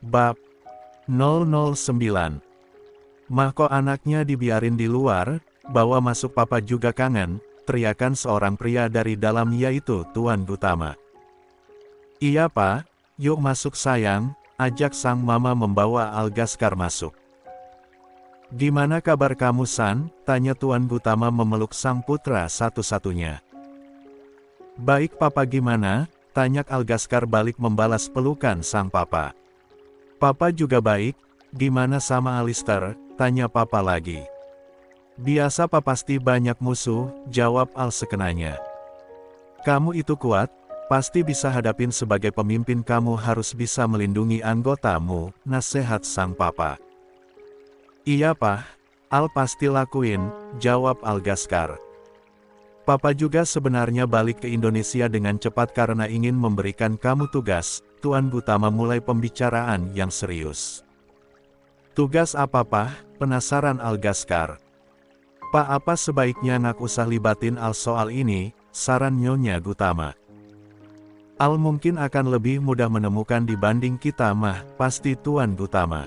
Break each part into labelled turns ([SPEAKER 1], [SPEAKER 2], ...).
[SPEAKER 1] Bab 009. Mah kok anaknya dibiarin di luar, bawa masuk papa juga kangen, teriakan seorang pria dari dalam yaitu Tuan Gutama. Iya pak, yuk masuk sayang, ajak sang mama membawa Algaskar masuk. Gimana kabar kamu San? Tanya Tuan Gutama memeluk sang putra satu-satunya. Baik papa gimana? Tanya Algaskar balik membalas pelukan sang papa. Papa juga baik, gimana sama Alistair? Tanya papa lagi. Biasa papa pasti banyak musuh, jawab Al sekenanya. Kamu itu kuat, pasti bisa hadapin sebagai pemimpin kamu harus bisa melindungi anggotamu, nasihat sang papa. Iya pak, Al pasti lakuin, jawab Algaskar. Papa juga sebenarnya balik ke Indonesia dengan cepat karena ingin memberikan kamu tugas. Tuan Gutama mulai pembicaraan yang serius. Tugas apa pak? Penasaran Algaskar. Pak apa sebaiknya nggak usah libatin Al soal ini, saran Nyonya Gutama. Al mungkin akan lebih mudah menemukan dibanding kita mah, pasti Tuan Gutama.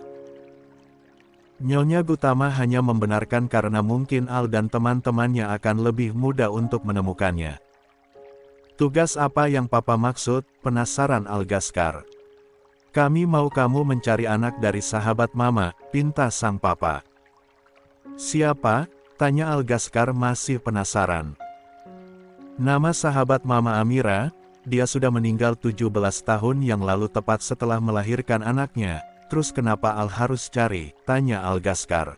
[SPEAKER 1] Nyonya Gutama hanya membenarkan karena mungkin Al dan teman-temannya akan lebih mudah untuk menemukannya. Tugas apa yang papa maksud? Penasaran Algaskar. Kami mau kamu mencari anak dari sahabat mama, pinta sang papa. Siapa? Tanya Algaskar masih penasaran. Nama sahabat mama Amira, dia sudah meninggal 17 tahun yang lalu tepat setelah melahirkan anaknya. Terus kenapa Al harus cari? Tanya Algaskar.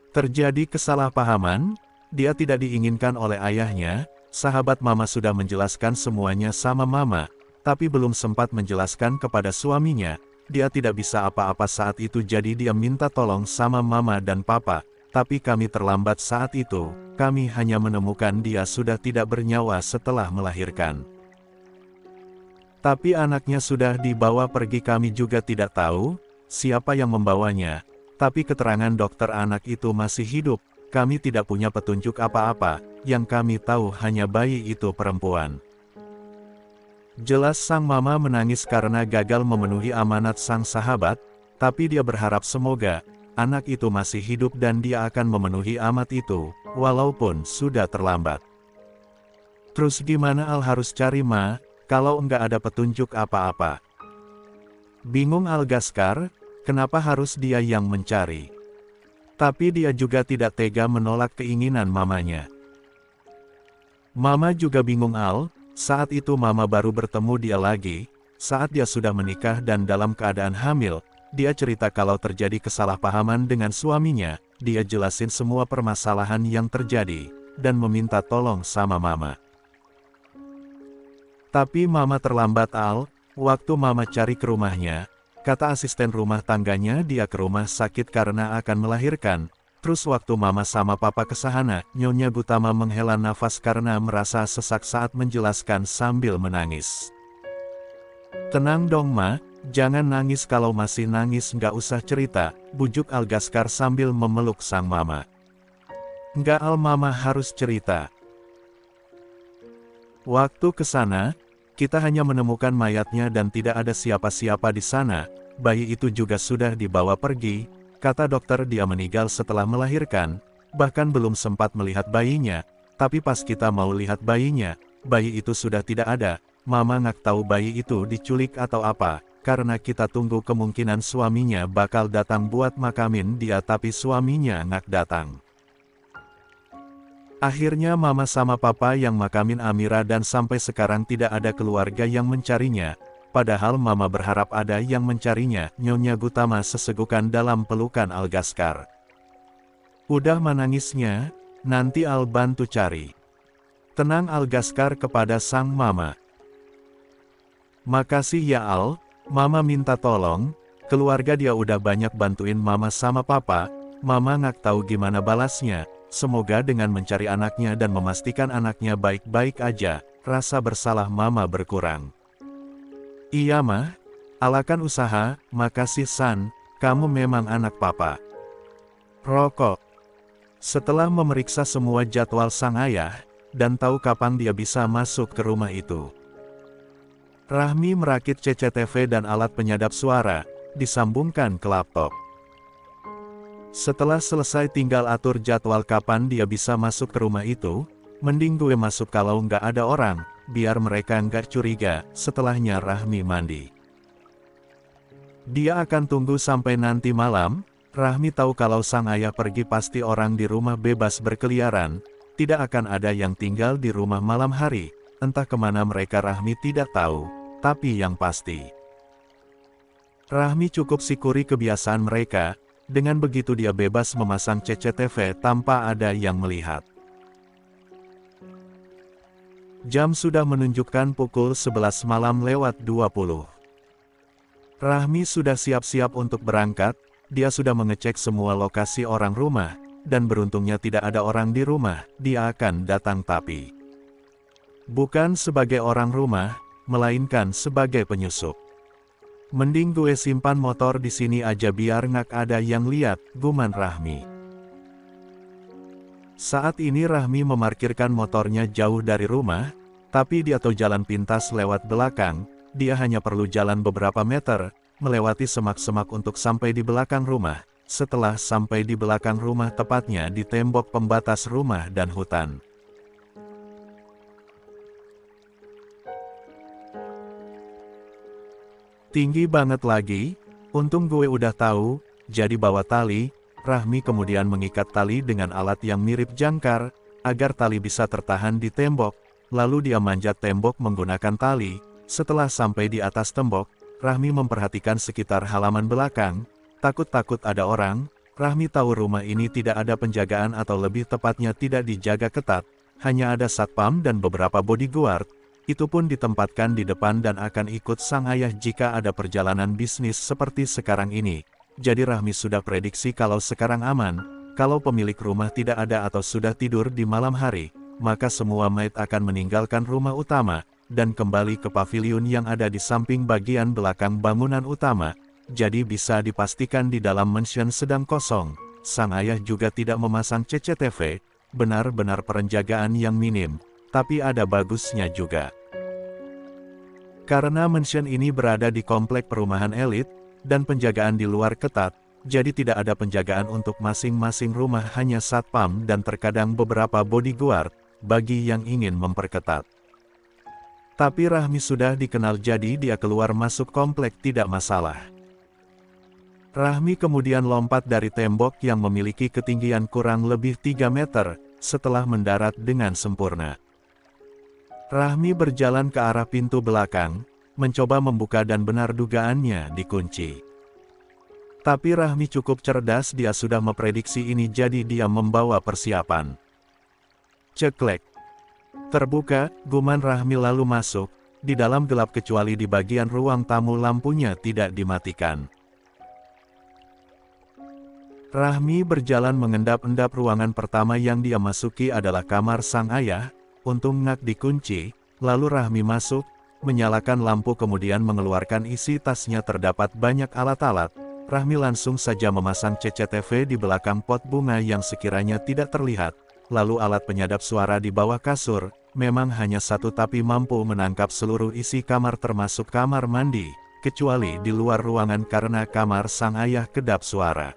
[SPEAKER 1] Terjadi kesalahpahaman? Dia tidak diinginkan oleh ayahnya, sahabat mama sudah menjelaskan semuanya sama mama, tapi belum sempat menjelaskan kepada suaminya, dia tidak bisa apa-apa saat itu jadi dia minta tolong sama mama dan papa, tapi kami terlambat saat itu, kami hanya menemukan dia sudah tidak bernyawa setelah melahirkan. Tapi anaknya sudah dibawa pergi kami juga tidak tahu, siapa yang membawanya, tapi keterangan dokter anak itu masih hidup. Kami tidak punya petunjuk apa-apa, yang kami tahu hanya bayi itu perempuan. Jelas sang mama menangis karena gagal memenuhi amanat sang sahabat, tapi dia berharap semoga anak itu masih hidup dan dia akan memenuhi amanat itu, walaupun sudah terlambat. Terus gimana Al harus cari ma, kalau enggak ada petunjuk apa-apa? Bingung Algaskar, kenapa harus dia yang mencari? Tapi dia juga tidak tega menolak keinginan mamanya. Mama juga bingung Al, saat itu mama baru bertemu dia lagi, saat dia sudah menikah dan dalam keadaan hamil, dia cerita kalau terjadi kesalahpahaman dengan suaminya, dia jelasin semua permasalahan yang terjadi, dan meminta tolong sama mama. Tapi mama terlambat Al, waktu mama cari ke rumahnya, kata asisten rumah tangganya dia ke rumah sakit karena akan melahirkan. Terus waktu mama sama papa ke sana, Nyonya Gutama menghela nafas karena merasa sesak saat menjelaskan sambil menangis. Tenang dong ma, jangan nangis kalau masih nangis nggak usah cerita, bujuk Algaskar sambil memeluk sang mama. Nggak Al mama harus cerita. Waktu ke sana, kita hanya menemukan mayatnya dan tidak ada siapa-siapa di sana, bayi itu juga sudah dibawa pergi, kata dokter dia meninggal setelah melahirkan, bahkan belum sempat melihat bayinya, tapi pas kita mau lihat bayinya, bayi itu sudah tidak ada, mama nggak tahu bayi itu diculik atau apa, karena kita tunggu kemungkinan suaminya bakal datang buat makamin dia tapi suaminya nggak datang. Akhirnya mama sama papa yang makamin Amira dan sampai sekarang tidak ada keluarga yang mencarinya, padahal mama berharap ada yang mencarinya. Nyonya Gutama sesegukan dalam pelukan Algaskar. Udah menangisnya, nanti Al bantu cari. Tenang Algaskar kepada sang mama. Makasih ya Al, mama minta tolong, keluarga dia udah banyak bantuin mama sama papa, mama nggak tahu gimana balasnya. Semoga dengan mencari anaknya dan memastikan anaknya baik-baik aja, rasa bersalah mama berkurang. Iya mah, Al akan usaha, makasih San, kamu memang anak papa. Rokok. Setelah memeriksa semua jadwal sang ayah, dan tahu kapan dia bisa masuk ke rumah itu. Rahmi merakit CCTV dan alat penyadap suara, disambungkan ke laptop. Setelah selesai tinggal atur jadwal kapan dia bisa masuk ke rumah itu, mending gue masuk kalau nggak ada orang, biar mereka nggak curiga. Setelahnya Rahmi mandi. Dia akan tunggu sampai nanti malam. Rahmi tahu kalau sang ayah pergi pasti orang di rumah bebas berkeliaran, tidak akan ada yang tinggal di rumah malam hari. Entah kemana mereka Rahmi tidak tahu, tapi yang pasti Rahmi cukup syukuri kebiasaan mereka, dengan begitu dia bebas memasang CCTV tanpa ada yang melihat. Jam sudah menunjukkan pukul 11 malam lewat 20. Rahmi sudah siap-siap untuk berangkat, dia sudah mengecek semua lokasi orang rumah, dan beruntungnya tidak ada orang di rumah, dia akan datang tapi bukan sebagai orang rumah, melainkan sebagai penyusup. Mending gue simpan motor di sini aja biar nggak ada yang lihat, guman Rahmi. Saat ini Rahmi memarkirkan motornya jauh dari rumah, tapi dia tahu jalan pintas lewat belakang, dia hanya perlu jalan beberapa meter, melewati semak-semak untuk sampai di belakang rumah. Setelah sampai di belakang rumah tepatnya di tembok pembatas rumah dan hutan. Tinggi banget lagi, untung gue udah tahu, jadi bawa tali. Rahmi kemudian mengikat tali dengan alat yang mirip jangkar, agar tali bisa tertahan di tembok, lalu dia manjat tembok menggunakan tali. Setelah sampai di atas tembok, Rahmi memperhatikan sekitar halaman belakang, takut-takut ada orang. Rahmi tahu rumah ini tidak ada penjagaan atau lebih tepatnya tidak dijaga ketat, hanya ada satpam dan beberapa bodyguard. Itu pun ditempatkan di depan dan akan ikut sang ayah jika ada perjalanan bisnis seperti sekarang ini. Jadi Rahmi sudah prediksi kalau sekarang aman, kalau pemilik rumah tidak ada atau sudah tidur di malam hari, maka semua maid akan meninggalkan rumah utama, dan kembali ke pavilion yang ada di samping bagian belakang bangunan utama. Jadi bisa dipastikan di dalam mansion sedang kosong. Sang ayah juga tidak memasang CCTV, benar-benar perenjagaan yang minim, tapi ada bagusnya juga. Karena mansion ini berada di komplek perumahan elit, dan penjagaan di luar ketat, jadi tidak ada penjagaan untuk masing-masing rumah, hanya satpam dan terkadang beberapa bodyguard, bagi yang ingin memperketat. Tapi Rahmi sudah dikenal jadi dia keluar masuk komplek tidak masalah. Rahmi kemudian lompat dari tembok yang memiliki ketinggian kurang lebih 3 meter, setelah mendarat dengan sempurna. Rahmi berjalan ke arah pintu belakang, mencoba membuka dan benar dugaannya dikunci. Tapi Rahmi cukup cerdas, dia sudah memprediksi ini jadi dia membawa persiapan. Ceklek. Terbuka, guman Rahmi lalu masuk, di dalam gelap kecuali di bagian ruang tamu lampunya tidak dimatikan. Rahmi berjalan mengendap-endap ruangan pertama yang dia masuki adalah kamar sang ayah. Untung ngak dikunci, lalu Rahmi masuk, menyalakan lampu kemudian mengeluarkan isi tasnya terdapat banyak alat-alat. Rahmi langsung saja memasang CCTV di belakang pot bunga yang sekiranya tidak terlihat, lalu alat penyadap suara di bawah kasur, memang hanya satu tapi mampu menangkap seluruh isi kamar termasuk kamar mandi, kecuali di luar ruangan karena kamar sang ayah kedap suara.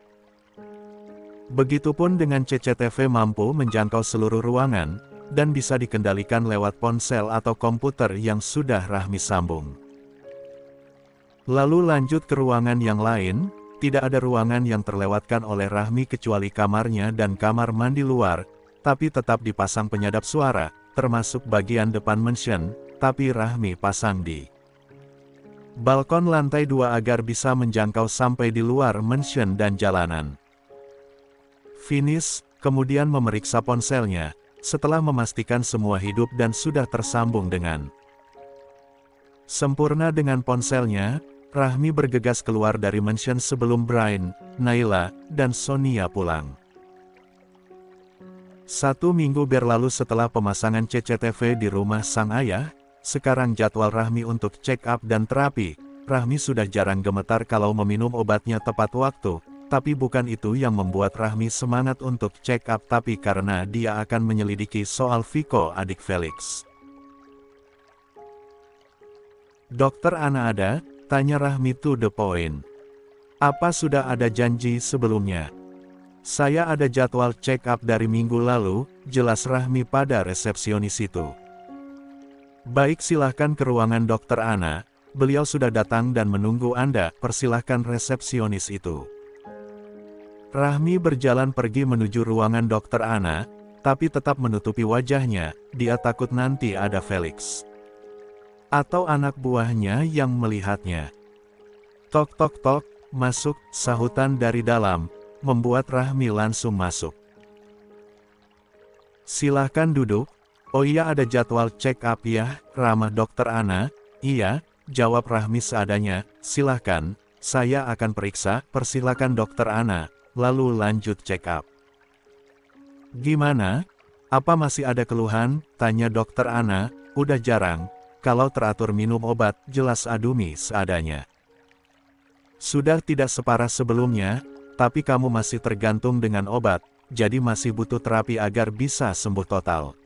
[SPEAKER 1] Begitupun dengan CCTV mampu menjangkau seluruh ruangan, dan bisa dikendalikan lewat ponsel atau komputer yang sudah Rahmi sambung. Lalu lanjut ke ruangan yang lain, tidak ada ruangan yang terlewatkan oleh Rahmi kecuali kamarnya dan kamar mandi luar, tapi tetap dipasang penyadap suara, termasuk bagian depan mansion, tapi Rahmi pasang di balkon lantai 2 agar bisa menjangkau sampai di luar mansion dan jalanan. Finish, kemudian memeriksa ponselnya. Setelah memastikan semua hidup dan sudah tersambung dengan sempurna dengan ponselnya, Rahmi bergegas keluar dari mansion sebelum Brian, Naila, dan Sonia pulang. 1 minggu berlalu setelah pemasangan CCTV di rumah sang ayah, sekarang jadwal Rahmi untuk check up dan terapi. Rahmi sudah jarang gemetar kalau meminum obatnya tepat waktu. Tapi bukan itu yang membuat Rahmi semangat untuk check up, tapi karena dia akan menyelidiki soal Viko adik Felix. Dokter Ana ada? Tanya Rahmi to the point. Apa sudah ada janji sebelumnya? Saya ada jadwal check up dari minggu lalu, jelas Rahmi pada resepsionis itu. Baik, silahkan ke ruangan Dokter Ana, beliau sudah datang dan menunggu Anda, persilahkan resepsionis itu. Rahmi berjalan pergi menuju ruangan Dokter Ana, tapi tetap menutupi wajahnya, dia takut nanti ada Felix atau anak buahnya yang melihatnya. Tok tok tok, masuk, sahutan dari dalam, membuat Rahmi langsung masuk. Silahkan duduk. Oh iya, ada jadwal check up ya, ramah Dokter Ana. Iya, jawab Rahmi seadanya. Silahkan, saya akan periksa, persilakan Dokter Ana, lalu lanjut check up. Gimana? Apa masih ada keluhan? Tanya Dokter Ana. Udah jarang, kalau teratur minum obat, jelas adumi seadanya. Sudah tidak separah sebelumnya, tapi kamu masih tergantung dengan obat, jadi masih butuh terapi agar bisa sembuh total.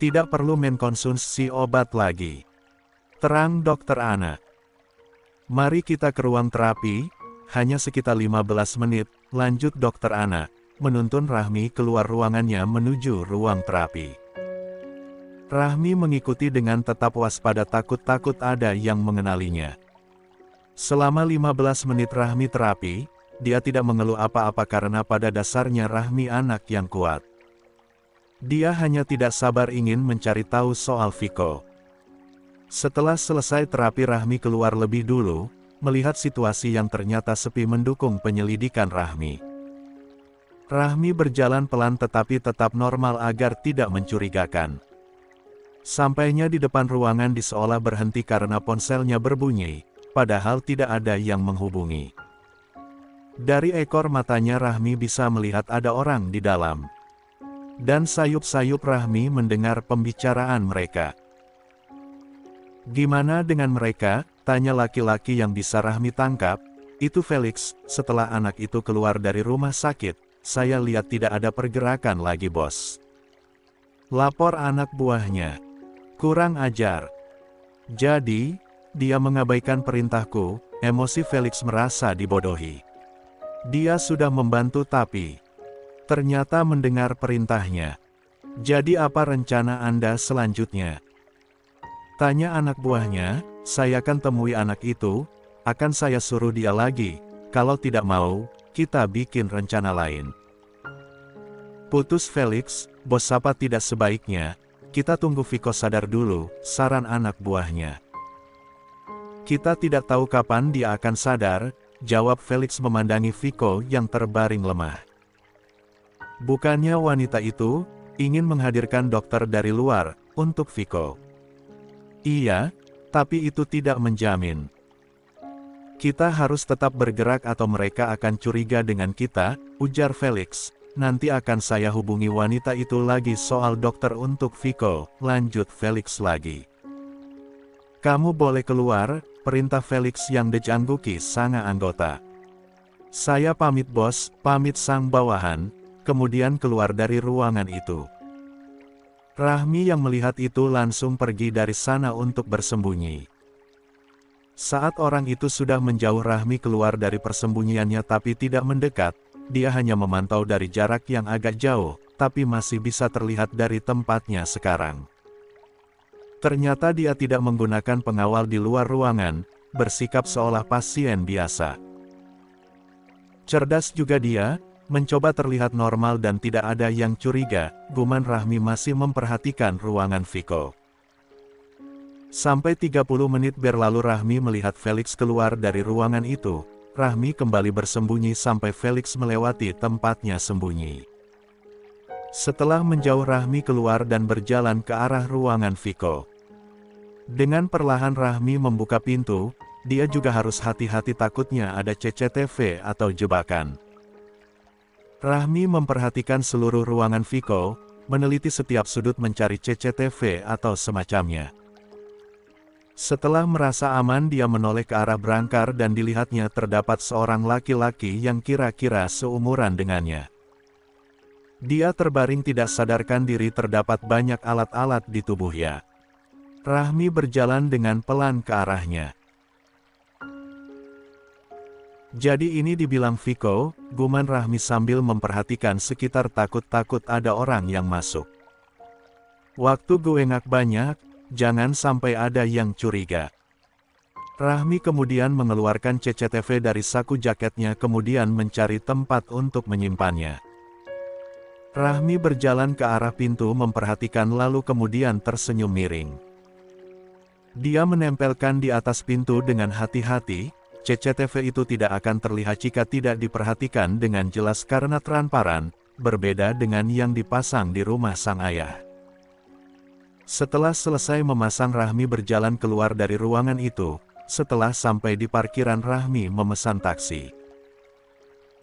[SPEAKER 1] Tidak perlu mengkonsumsi obat lagi. Terang Dokter Ana. Mari kita ke ruang terapi, hanya sekitar 15 menit, lanjut Dokter Ana, menuntun Rahmi keluar ruangannya menuju ruang terapi. Rahmi mengikuti dengan tetap waspada, takut-takut ada yang mengenalinya. Selama 15 menit Rahmi terapi, dia tidak mengeluh apa-apa karena pada dasarnya Rahmi anak yang kuat. Dia hanya tidak sabar ingin mencari tahu soal Viko. Setelah selesai terapi Rahmi keluar lebih dulu, melihat situasi yang ternyata sepi mendukung penyelidikan Rahmi. Rahmi berjalan pelan tetapi tetap normal agar tidak mencurigakan. Sampainya di depan ruangan dia seolah berhenti karena ponselnya berbunyi, padahal tidak ada yang menghubungi. Dari ekor matanya Rahmi bisa melihat ada orang di dalam. Dan sayup-sayup Rahmi mendengar pembicaraan mereka. Gimana dengan mereka? Tanya laki-laki yang bisa Rahmi tangkap. Itu Felix, setelah anak itu keluar dari rumah sakit, saya lihat tidak ada pergerakan lagi bos. Lapor anak buahnya. Kurang ajar. Jadi, dia mengabaikan perintahku, emosi Felix merasa dibodohi. Dia sudah membantu tapi ternyata mendengar perintahnya. Jadi apa rencana Anda selanjutnya? Tanya anak buahnya. Saya akan temui anak itu, akan saya suruh dia lagi, kalau tidak mau, kita bikin rencana lain. Putus Felix, bos, apa tidak sebaiknya kita tunggu Viko sadar dulu, saran anak buahnya. Kita tidak tahu kapan dia akan sadar, jawab Felix memandangi Viko yang terbaring lemah. Bukannya wanita itu ingin menghadirkan dokter dari luar untuk Viko? Iya, tapi itu tidak menjamin. Kita harus tetap bergerak atau mereka akan curiga dengan kita, ujar Felix. Nanti akan saya hubungi wanita itu lagi soal dokter untuk Viko, lanjut Felix lagi. Kamu boleh keluar, perintah Felix yang dijangguki sang anggota. Saya pamit bos, pamit sang bawahan, kemudian keluar dari ruangan itu. Rahmi yang melihat itu langsung pergi dari sana untuk bersembunyi. Saat orang itu sudah menjauh, Rahmi keluar dari persembunyiannya tapi tidak mendekat. Dia hanya memantau dari jarak yang agak jauh, tapi masih bisa terlihat dari tempatnya sekarang. Ternyata dia tidak menggunakan pengawal di luar ruangan, bersikap seolah pasien biasa. Cerdas juga dia, mencoba terlihat normal dan tidak ada yang curiga, guman Rahmi masih memperhatikan ruangan Viko. Sampai 30 menit berlalu Rahmi melihat Felix keluar dari ruangan itu. Rahmi kembali bersembunyi sampai Felix melewati tempatnya sembunyi. Setelah menjauh Rahmi keluar dan berjalan ke arah ruangan Viko. Dengan perlahan Rahmi membuka pintu, dia juga harus hati-hati takutnya ada CCTV atau jebakan. Rahmi memperhatikan seluruh ruangan Viko, meneliti setiap sudut mencari CCTV atau semacamnya. Setelah merasa aman dia menoleh ke arah brangkar dan dilihatnya terdapat seorang laki-laki yang kira-kira seumuran dengannya. Dia terbaring tidak sadarkan diri, terdapat banyak alat-alat di tubuhnya. Rahmi berjalan dengan pelan ke arahnya. Jadi ini dibilang Viko, guman Rahmi sambil memperhatikan sekitar takut-takut ada orang yang masuk. Waktu gue ngak banyak, jangan sampai ada yang curiga. Rahmi kemudian mengeluarkan CCTV dari saku jaketnya kemudian mencari tempat untuk menyimpannya. Rahmi berjalan ke arah pintu memperhatikan lalu kemudian tersenyum miring. Dia menempelkan di atas pintu dengan hati-hati. CCTV itu tidak akan terlihat jika tidak diperhatikan dengan jelas karena transparan, berbeda dengan yang dipasang di rumah sang ayah. Setelah selesai memasang Rahmi berjalan keluar dari ruangan itu, setelah sampai di parkiran Rahmi memesan taksi.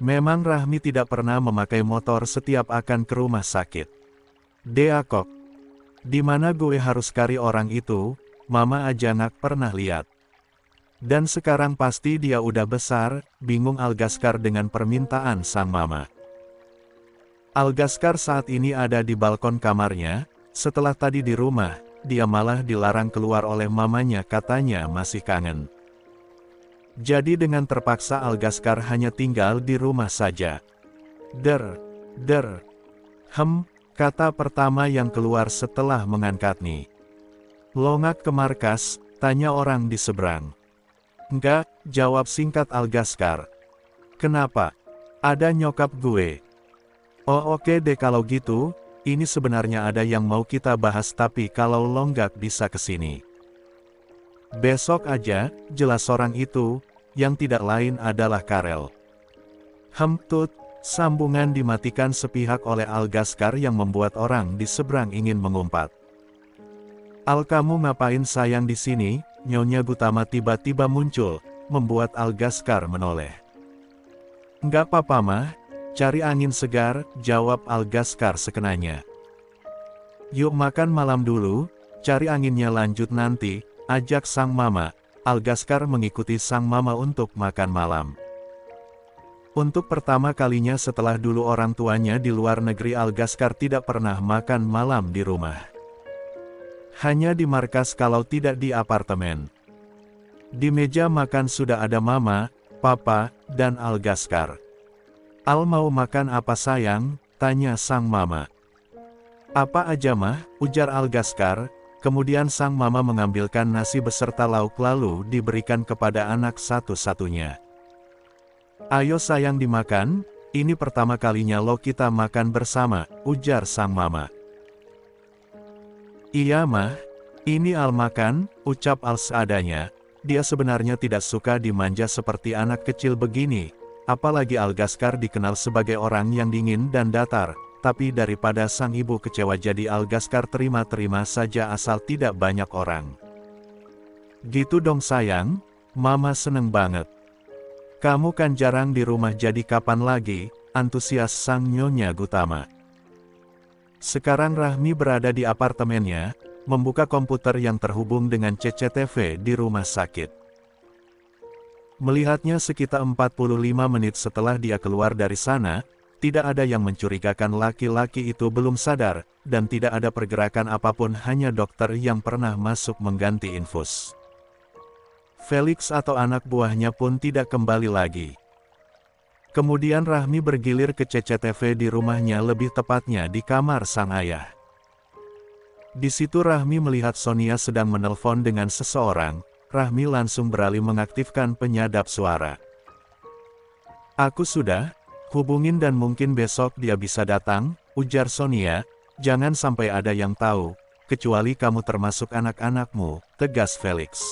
[SPEAKER 1] Memang Rahmi tidak pernah memakai motor setiap akan ke rumah sakit. Deakok, di mana gue harus cari orang itu, mama aja nggak pernah lihat. Dan sekarang pasti dia udah besar, bingung Algaskar dengan permintaan sang mama. Algaskar saat ini ada di balkon kamarnya, setelah tadi di rumah, dia malah dilarang keluar oleh mamanya katanya masih kangen. Jadi dengan terpaksa Algaskar hanya tinggal di rumah saja. Kata pertama yang keluar setelah mengangkat nih. Longak ke markas, tanya orang di seberang. Enggak, jawab singkat Algaskar. Kenapa? Ada nyokap gue. Oh oke deh kalau gitu, ini sebenarnya ada yang mau kita bahas tapi kalau lo nggak bisa kesini. Besok aja, jelas orang itu, yang tidak lain adalah Karel. Tut, sambungan dimatikan sepihak oleh Algaskar yang membuat orang di seberang ingin mengumpat. Al kamu ngapain sayang di sini? Nyonya Gutama tiba-tiba muncul, membuat Algaskar menoleh. Enggak apa-apa mah, cari angin segar, jawab Algaskar sekenanya. Yuk makan malam dulu, cari anginnya lanjut nanti, ajak sang mama. Algaskar mengikuti sang mama untuk makan malam. Untuk pertama kalinya setelah dulu orang tuanya di luar negeri Algaskar tidak pernah makan malam di rumah. Hanya di markas kalau tidak di apartemen. Di meja makan sudah ada mama, papa, dan Algaskar. Al mau makan apa sayang? Tanya sang mama. Apa aja mah, ujar Algaskar, kemudian sang mama mengambilkan nasi beserta lauk lalu diberikan kepada anak satu-satunya. Ayo sayang dimakan, ini pertama kalinya lo kita makan bersama, ujar sang mama. Iya mah, ini Al makan, ucap Al seadanya. Dia sebenarnya tidak suka dimanja seperti anak kecil begini, apalagi Algaskar dikenal sebagai orang yang dingin dan datar, tapi daripada sang ibu kecewa jadi Algaskar terima-terima saja asal tidak banyak orang. Gitu dong sayang, mama seneng banget. Kamu kan jarang di rumah jadi kapan lagi, antusias sang Nyonya Gutama. Sekarang Rahmi berada di apartemennya, membuka komputer yang terhubung dengan CCTV di rumah sakit. Melihatnya sekitar 45 menit setelah dia keluar dari sana, tidak ada yang mencurigakan laki-laki itu belum sadar, dan tidak ada pergerakan apapun hanya dokter yang pernah masuk mengganti infus. Felix atau anak buahnya pun tidak kembali lagi. Kemudian Rahmi bergilir ke CCTV di rumahnya lebih tepatnya di kamar sang ayah. Di situ Rahmi melihat Sonia sedang menelpon dengan seseorang, Rahmi langsung beralih mengaktifkan penyadap suara. Aku sudah hubungin dan mungkin besok dia bisa datang, ujar Sonia, jangan sampai ada yang tahu, kecuali kamu termasuk anak-anakmu, tegas Felix.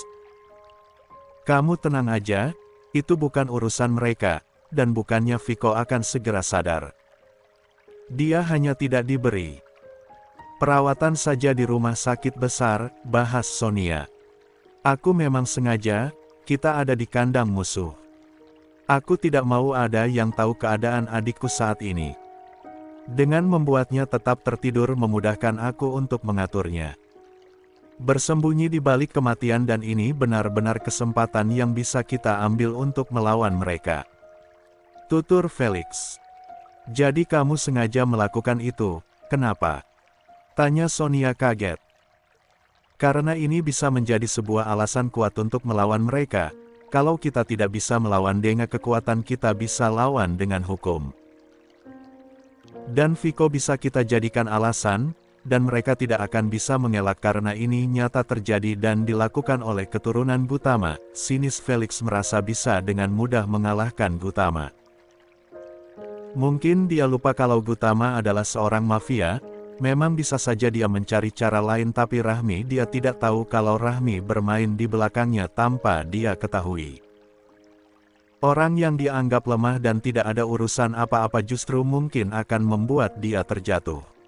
[SPEAKER 1] Kamu tenang aja, itu bukan urusan mereka. Dan bukannya Viko akan segera sadar. Dia hanya tidak diberi perawatan saja di rumah sakit besar, bahas Sonia. Aku memang sengaja, kita ada di kandang musuh. Aku tidak mau ada yang tahu keadaan adikku saat ini. Dengan membuatnya tetap tertidur memudahkan aku untuk mengaturnya. Bersembunyi di balik kematian dan ini benar-benar kesempatan yang bisa kita ambil untuk melawan mereka. Tutur Felix. Jadi kamu sengaja melakukan itu, kenapa? Tanya Sonia kaget. Karena ini bisa menjadi sebuah alasan kuat untuk melawan mereka. Kalau kita tidak bisa melawan dengan kekuatan, kita bisa lawan dengan hukum. Dan Viko bisa kita jadikan alasan, dan mereka tidak akan bisa mengelak karena ini nyata terjadi dan dilakukan oleh keturunan Gautama. Sinis Felix merasa bisa dengan mudah mengalahkan Gautama. Mungkin dia lupa kalau Gautama adalah seorang mafia. Memang bisa saja dia mencari cara lain, tapi Rahmi dia tidak tahu kalau Rahmi bermain di belakangnya tanpa dia ketahui. Orang yang dia anggap lemah dan tidak ada urusan apa-apa justru mungkin akan membuat dia terjatuh.